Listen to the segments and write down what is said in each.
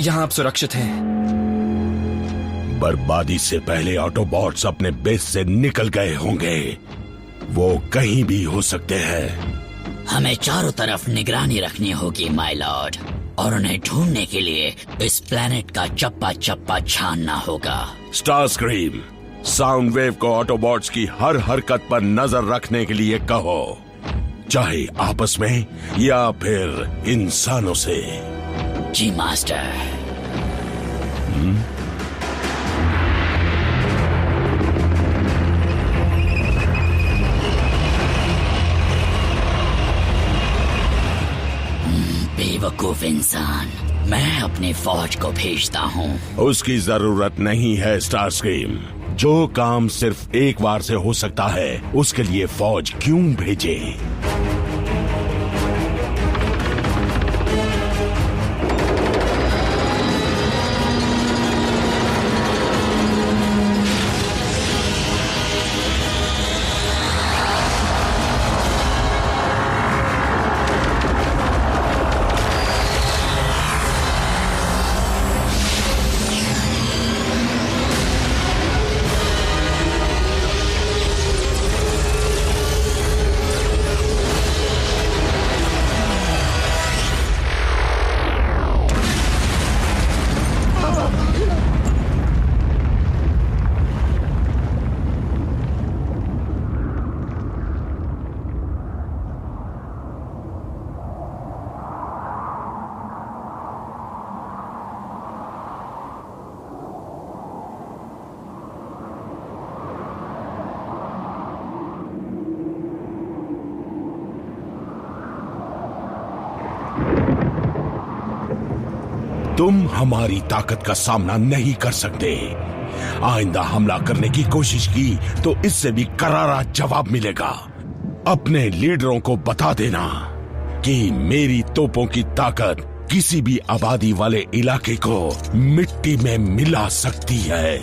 यहाँ आप सुरक्षित हैं। बर्बादी से पहले ऑटोबॉट्स अपने बेस से निकल गए होंगे। वो कहीं भी हो सकते हैं। हमें चारों तरफ निगरानी रखनी होगी माय लॉर्ड, और उन्हें ढूंढने के लिए इस प्लेनेट का चप्पा चप्पा छानना होगा। स्टारस्क्रीम, साउंड वेव को ऑटोबॉट्स की हर हरकत पर नजर रखने के लिए कहो, चाहे आपस में या फिर इंसानों से। जी मास्टर। बेवकूफ इंसान, मैं अपनी फौज को भेजता हूँ। उसकी जरूरत नहीं है स्टारस्क्रीम। जो काम सिर्फ एक बार से हो सकता है, उसके लिए फौज क्यों भेजे? तुम हमारी ताकत का सामना नहीं कर सकते। आइंदा हमला करने की कोशिश की तो इससे भी करारा जवाब मिलेगा। अपने लीडरों को बता देना कि मेरी तोपों की ताकत किसी भी आबादी वाले इलाके को मिट्टी में मिला सकती है।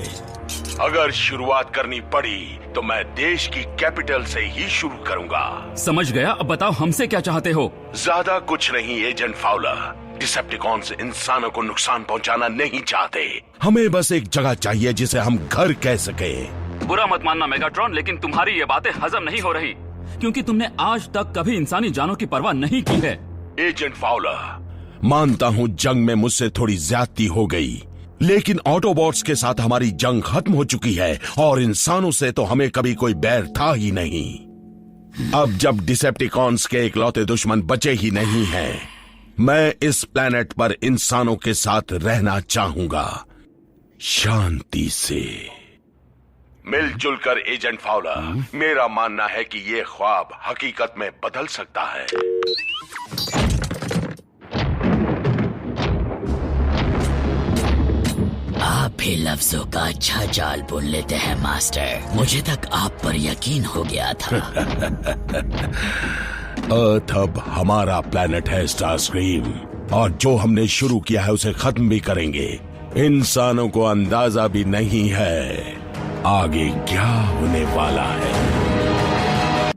अगर शुरुआत करनी पड़ी तो मैं देश की कैपिटल से ही शुरू करूंगा। समझ गया, अब बताओ हमसे क्या चाहते हो? ज्यादा कुछ नहीं एजेंट फाउलर। डिसेप्टिकॉन्स इंसानों को नुकसान पहुंचाना नहीं चाहते। हमें बस एक जगह चाहिए जिसे हम घर कह सके। बुरा मत मानना मेगाट्रॉन, लेकिन तुम्हारी ये बातें हजम नहीं हो रही, क्योंकि तुमने आज तक कभी इंसानी जानों की परवाह नहीं की है। एजेंट फाउलर, मानता हूँ जंग में मुझसे थोड़ी ज्यादती हो गई, लेकिन ऑटोबॉट्स के साथ हमारी जंग खत्म हो चुकी है और इंसानों से तो हमें कभी कोई बैर था ही नहीं। अब जब डिसेप्टिकॉन्स के इकलौते दुश्मन बचे ही नहीं हैं, मैं इस प्लेनेट पर इंसानों के साथ रहना चाहूंगा, शांति से मिलजुल कर। एजेंट फाउलर, मेरा मानना है कि ये ख्वाब हकीकत में बदल सकता है। आप भी लफ्जों का अच्छा जाल बुन लेते हैं मास्टर। मुझे तक आप पर यकीन हो गया था। अर्थ अब हमारा प्लेनेट है स्टारस्क्रीम, और जो हमने शुरू किया है उसे खत्म भी करेंगे। इंसानों को अंदाजा भी नहीं है आगे क्या होने वाला है।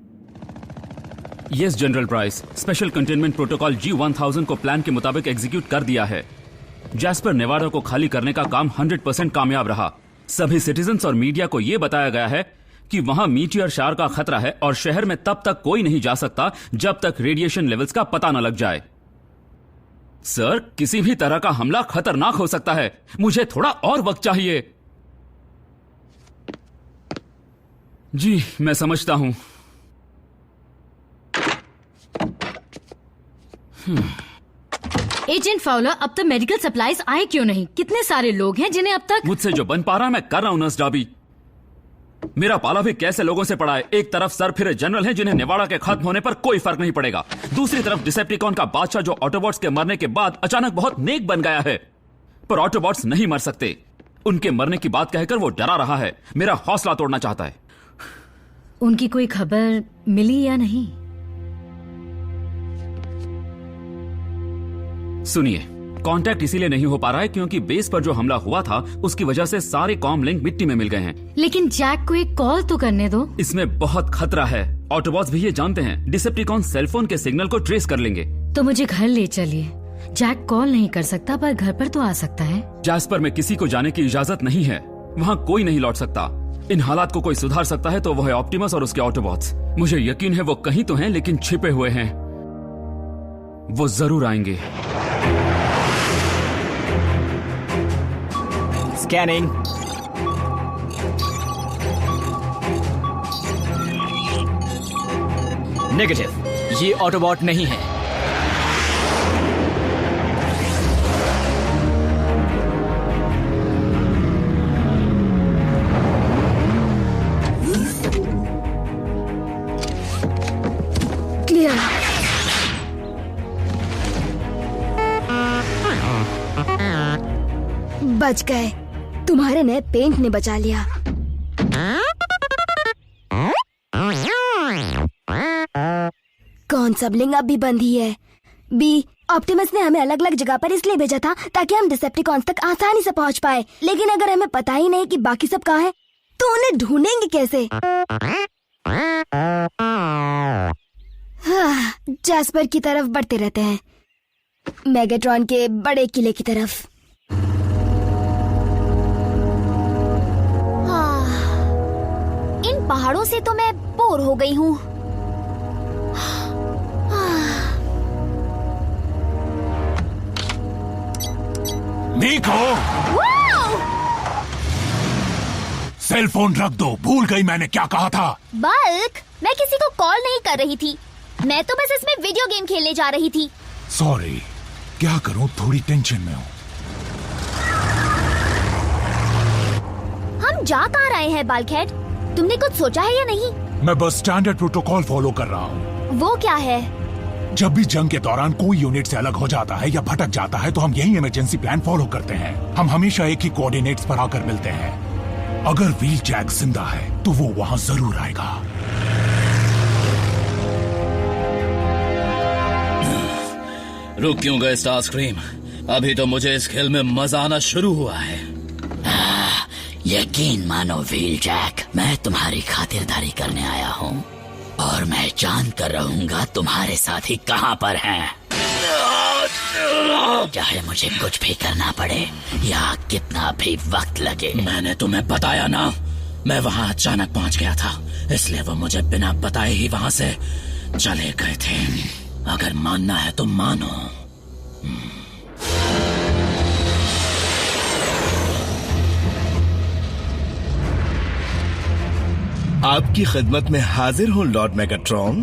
Yes general price, special containment protocol G1000 को प्लान के मुताबिक एग्जीक्यूट कर दिया है। जैस्पर नेवाडा को खाली करने का काम 100% कामयाब रहा। सभी सिटीजन्स और मीडिया को यह बताया गया है कि वहां मीटियर शार का खतरा है और शहर में तब तक कोई नहीं जा सकता जब तक रेडिएशन लेवल्स का पता न लग जाए। सर, किसी भी तरह का हमला खतरनाक हो सकता है। मुझे थोड़ा और वक्त चाहिए। जी, मैं समझता हूं। एजेंट फाउलर, अब तक मेडिकल सप्लाईज आए क्यों नहीं? कितने सारे लोग हैं जिन्हें अब तक। मुझसे जो बन पा रहा है मैं कर रहा हूं नर्स डाबी। मेरा पाला भी कैसे लोगों से पड़ा है। एक तरफ सर फिरे जनरल हैं जिन्हें नेवाडा के खत्म होने पर कोई फर्क नहीं पड़ेगा। दूसरी तरफ डिसेप्टिकॉन का बादशाह जो ऑटोबॉट्स के मरने के बाद अचानक बहुत नेक बन गया है। पर ऑटोबॉट्स नहीं मर सकते। उनके मरने की बात कहकर वो डरा रहा है, मेरा हौसला तोड़ना चाहता है। उनकी कोई खबर मिली या नहीं? सुनिए, कांटेक्ट इसीलिए नहीं हो पा रहा है क्योंकि बेस पर जो हमला हुआ था उसकी वजह से सारे कॉम लिंक मिट्टी में मिल गए हैं। लेकिन जैक को एक कॉल तो करने दो। इसमें बहुत खतरा है। ऑटोबॉट्स भी ये जानते हैं। डिसेप्टिकॉन सेलफोन के सिग्नल को ट्रेस कर लेंगे। तो मुझे घर ले चलिए। जैक कॉल नहीं कर सकता पर घर पर तो आ सकता है। जैस्पर में किसी को जाने की इजाजत नहीं है, वहाँ कोई नहीं लौट सकता। इन हालात को कोई सुधार सकता है तो वो है ऑप्टिमस और उसके ऑटोबॉट्स। मुझे यकीन है वो कहीं तो हैं लेकिन छिपे हुए हैं। वो जरूर आएंगे। स्कैनिंग। नेगेटिव, ये ऑटोबॉट नहीं है। क्लियर। बच गए, तुम्हारे नए पेंट ने बचा लिया। कौन सब लिंग अब भी बंद ही है। बी, ऑप्टिमस ने हमें अलग अलग जगह पर इसलिए भेजा था ताकि हम डिसेप्टिकॉन्स तक आसानी से पहुंच पाए, लेकिन अगर हमें पता ही नहीं कि बाकी सब कहाँ है तो उन्हें ढूंढेंगे कैसे? जैस्पर की तरफ बढ़ते रहते हैं, मेगाट्रॉन के बड़े किले की तरफ। इन पहाड़ों से तो मैं बोर हो गई हूँ। निको, सेल फोन रख दो। भूल गई मैंने क्या कहा था। बल्क, मैं किसी को कॉल नहीं कर रही थी, मैं तो बस इसमें वीडियो गेम खेलने जा रही थी। सॉरी, क्या करूं, थोड़ी टेंशन में हूं। हम जा कहाँ रहे हैं बाल्कहेड? तुमने कुछ सोचा है या नहीं? मैं बस स्टैंडर्ड प्रोटोकॉल फॉलो कर रहा हूं। वो क्या है? जब भी जंग के दौरान कोई यूनिट से अलग हो जाता है या भटक जाता है तो हम यही इमरजेंसी प्लान फॉलो करते हैं। हम हमेशा एक ही कोऑर्डिनेट्स पर आकर मिलते हैं। अगर व्हील जैक जिंदा है तो वो वहां जरूर आएगा। रुक क्यों गए स्टारस्क्रीम? अभी तो मुझे इस खेल में मजा आना शुरू हुआ है। यकीन मानो व्हील जैक, मैं तुम्हारी खातिरदारी करने आया हूँ और मैं जान कर रहूंगा तुम्हारे साथी कहाँ पर हैं। चाहे मुझे कुछ भी करना पड़े या कितना भी वक्त लगे। मैंने तुम्हें बताया ना, मैं वहाँ अचानक पहुँच गया था, इसलिए वो मुझे बिना बताए ही वहाँ से चले गए थे। अगर मानना है तो मानो। आपकी खिदमत में हाजिर हूँ लॉर्ड मेगाट्रॉन।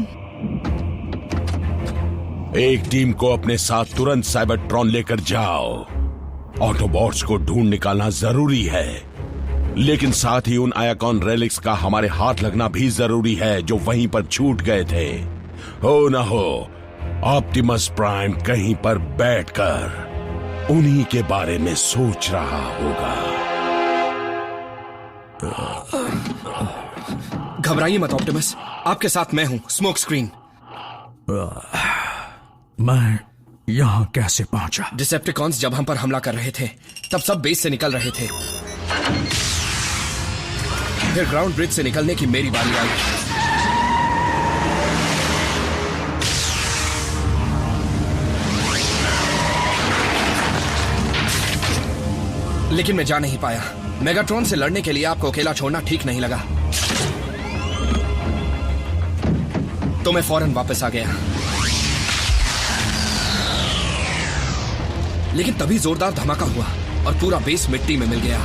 एक टीम को अपने साथ तुरंत साइबरट्रॉन लेकर जाओ। ऑटोबॉट्स को ढूंढ निकालना जरूरी है, लेकिन साथ ही उन आयाकॉन रेलिक्स का हमारे हाथ लगना भी जरूरी है जो वहीं पर छूट गए थे। हो न हो ऑप्टिमस प्राइम कहीं पर बैठकर उन्हीं के बारे में सोच रहा होगा। घबराइए मत ऑप्टिमस, आपके साथ मैं हूं, स्मोक स्क्रीन। मैं यहाँ कैसे पहुंचा? डिसेप्टिकॉन्स जब हम पर हमला कर रहे थे तब सब बेस से निकल रहे थे। फिर ग्राउंड ब्रिज से निकलने की मेरी बारी आई। लेकिन मैं जा नहीं पाया। मेगाट्रॉन से लड़ने के लिए आपको अकेला छोड़ना ठीक नहीं लगा, तो मैं फौरन वापस आ गया। लेकिन तभी जोरदार धमाका हुआ और पूरा बेस मिट्टी में मिल गया।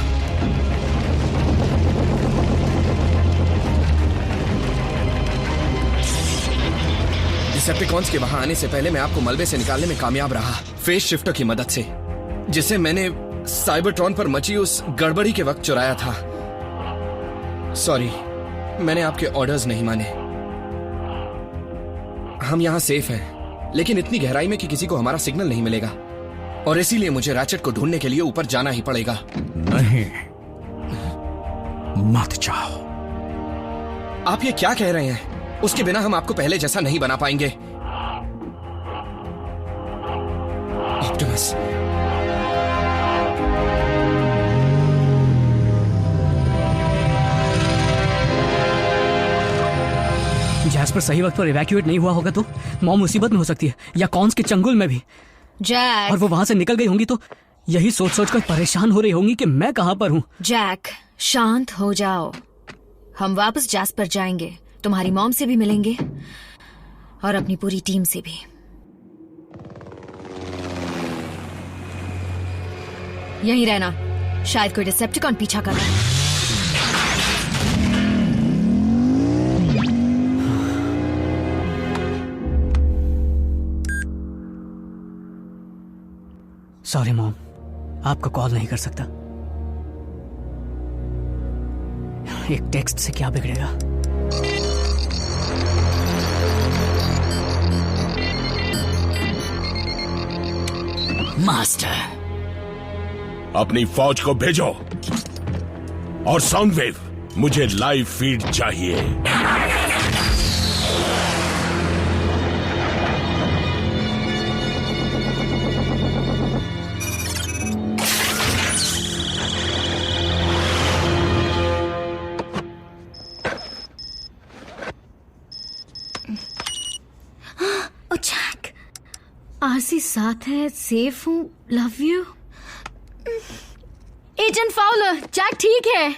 डिसेप्टिकॉन्स के वहां आने से पहले मैं आपको मलबे से निकालने में कामयाब रहा, फेस शिफ्टर की मदद से, जिसे मैंने साइबरट्रॉन पर मची उस गड़बड़ी के वक्त चुराया था। सॉरी, मैंने आपके ऑर्डर्स नहीं माने। हम यहां सेफ हैं, लेकिन इतनी गहराई में कि किसी को हमारा सिग्नल नहीं मिलेगा, और इसीलिए मुझे रैचेट को ढूंढने के लिए ऊपर जाना ही पड़ेगा। नहीं, मत जाओ। आप ये क्या कह रहे हैं? उसके बिना हम आपको पहले जैसा नहीं बना पाएंगे। ऑप्टिमस, जैस्पर सही वक्त पर इवैक्यूएट नहीं हुआ होगा तो मॉम मुसीबत में हो सकती है, या कॉन्स के चंगुल में भी। जैक। और वो वहाँ से निकल गई होंगी तो यही सोच सोच कर परेशान हो रही होंगी कि मैं कहाँ पर हूँ। जैक, शांत हो जाओ। हम वापस जैस्पर जाएंगे, तुम्हारी मॉम से भी मिलेंगे और अपनी पूरी टीम से भी। यहीं रहना, शायद कोई डिसेप्टिकॉन पीछा कर रहा है। सॉरी मॉम, आपको कॉल नहीं कर सकता। एक टेक्स्ट से क्या बिगड़ेगा। मास्टर, अपनी फौज को भेजो और साउंड वेव, मुझे लाइव फीड चाहिए। आरसी साथ है, सेफ हूँ, love you. Agent Fowler, Jack ठीक है।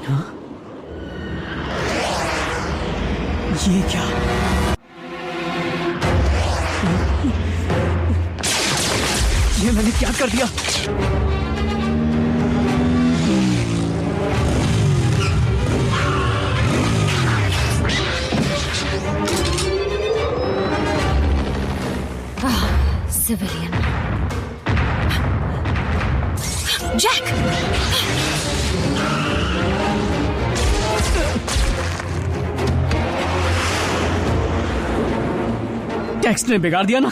हाँ? ये क्या? ये मैंने क्या कर दिया? सिविलियन। जैक! टेक्स्ट ने बिगाड़ दिया ना।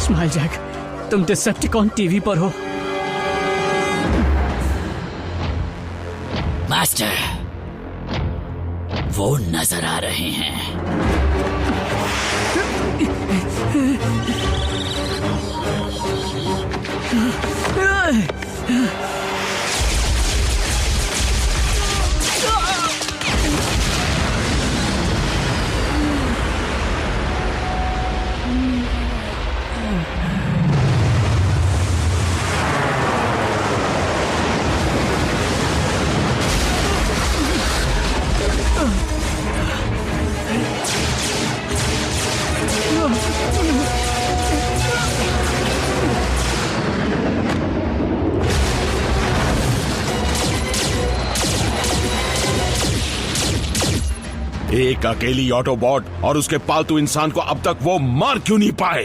स्माइल जैक, तुम डिसेप्टिकॉन टीवी पर हो। मास्टर, वो नजर आ रहे हैं। एक अकेली ऑटोबॉट और उसके पालतू इंसान को अब तक वो मार क्यों नहीं पाए?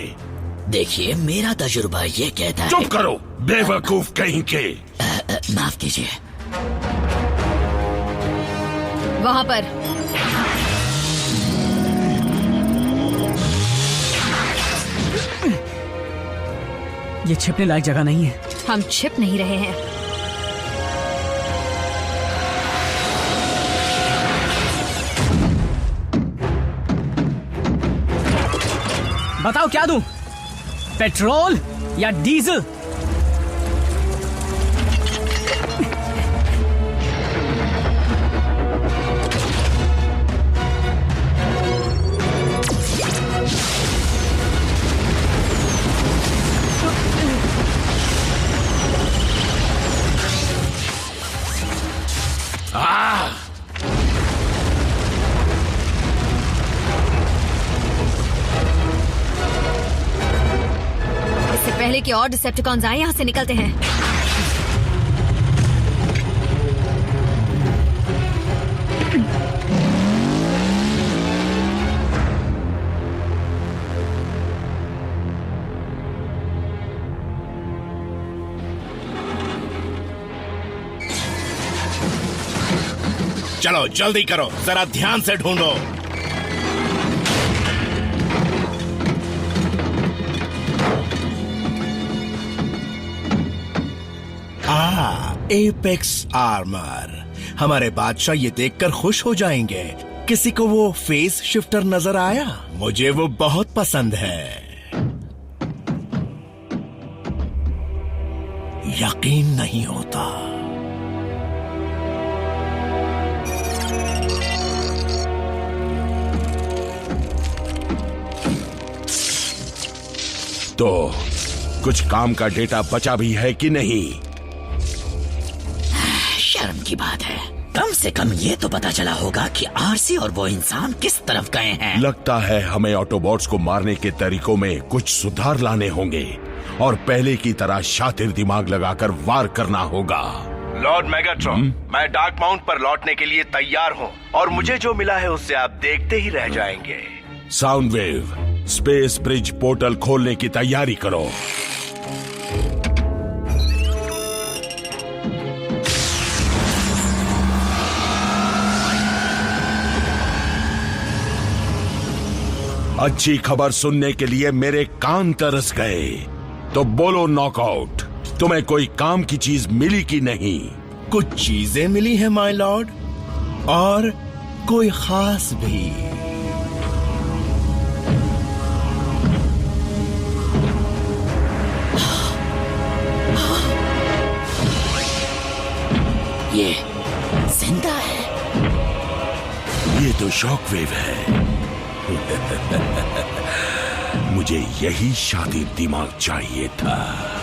देखिए, मेरा तजुर्बा ये कहता है। चुप करो, बेवकूफ कहीं के। माफ कीजिए। वहां पर ये छिपने लायक जगह नहीं है। हम छिप नहीं रहे हैं। बताओ क्या दूं? पेट्रोल या डीजल? पहले कि और डिसेप्टिकॉन्स आए, यहाँ से निकलते हैं। चलो जल्दी करो, जरा ध्यान से ढूंढो। Apex armour. हमारे बादशाह ये देखकर खुश हो जाएंगे। किसी को वो फेस शिफ्टर नजर आया? मुझे वो बहुत पसंद है। यकीन नहीं होता। तो कुछ काम का डेटा बचा भी है कि नहीं? शर्म की बात है। कम से कम ये तो पता चला होगा कि आरसी और वो इंसान किस तरफ गए हैं। लगता है हमें ऑटोबॉट्स को मारने के तरीकों में कुछ सुधार लाने होंगे और पहले की तरह शातिर दिमाग लगाकर वार करना होगा। लॉर्ड मेगाट्रॉन, मैं डार्क माउंट पर लौटने के लिए तैयार हूँ और मुझे जो मिला है उससे आप देखते ही रह जाएंगे। Sound wave, space bridge portal खोलने की तैयारी करो। अच्छी खबर सुनने के लिए मेरे कान तरस गए। तो बोलो नॉकआउट, तुम्हें कोई काम की चीज मिली कि नहीं? कुछ चीजें मिली हैं माय लॉर्ड, और कोई खास भी। ये जिंदा है। ये तो शॉकवेव है। मुझे यही शातिर दिमाग चाहिए था।